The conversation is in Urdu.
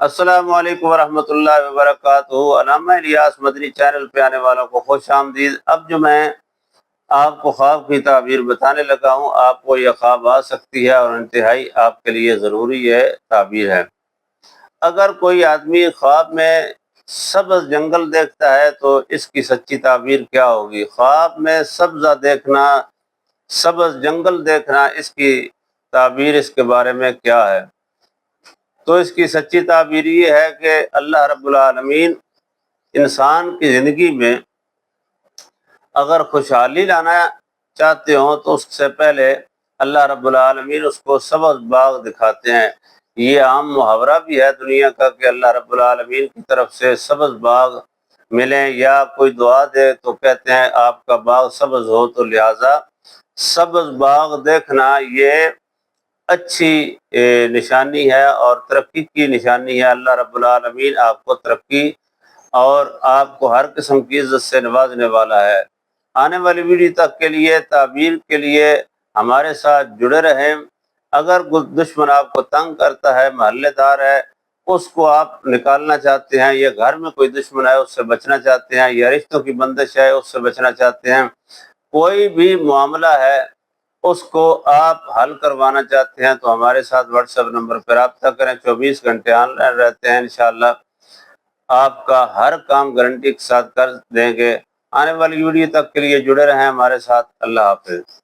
السلام علیکم ورحمۃ اللہ وبرکاتہ۔ علامہ الیاس مدنی چینل پہ آنے والوں کو خوش آمدید۔ اب جو میں آپ کو خواب کی تعبیر بتانے لگا ہوں، آپ کو یہ خواب آ سکتی ہے اور انتہائی آپ کے لیے ضروری یہ تعبیر ہے۔ اگر کوئی آدمی خواب میں سبز جنگل دیکھتا ہے تو اس کی سچی تعبیر کیا ہوگی؟ خواب میں سبزہ دیکھنا، سبز جنگل دیکھنا، اس کی تعبیر اس کے بارے میں کیا ہے؟ تو اس کی سچی تعبیر یہ ہے کہ اللہ رب العالمین انسان کی زندگی میں اگر خوشحالی لانا چاہتے ہوں تو اس سے پہلے اللہ رب العالمین اس کو سبز باغ دکھاتے ہیں۔ یہ عام محاورہ بھی ہے دنیا کا کہ اللہ رب العالمین کی طرف سے سبز باغ ملیں یا کوئی دعا دے تو کہتے ہیں آپ کا باغ سبز ہو، تو لہٰذا سبز باغ دیکھنا یہ اچھی نشانی ہے اور ترقی کی نشانی ہے۔ اللہ رب العالمین آپ کو ترقی اور آپ کو ہر قسم کی عزت سے نوازنے والا ہے۔ آنے والی ویڈیو تک کے لیے تعبیر کے لیے ہمارے ساتھ جڑے رہیں۔ اگر دشمن آپ کو تنگ کرتا ہے، محلے دار ہے، اس کو آپ نکالنا چاہتے ہیں، یا گھر میں کوئی دشمن ہے اس سے بچنا چاہتے ہیں، یا رشتوں کی بندش ہے اس سے بچنا چاہتے ہیں، کوئی بھی معاملہ ہے اس کو آپ حل کروانا چاہتے ہیں تو ہمارے ساتھ واٹس ایپ نمبر پر رابطہ کریں۔ 24 گھنٹے آن لائن رہتے ہیں، انشاءاللہ آپ کا ہر کام گارنٹی کے ساتھ کر دیں گے۔ آنے والی ویڈیو تک کے لیے جڑے رہیں ہمارے ساتھ۔ اللہ حافظ۔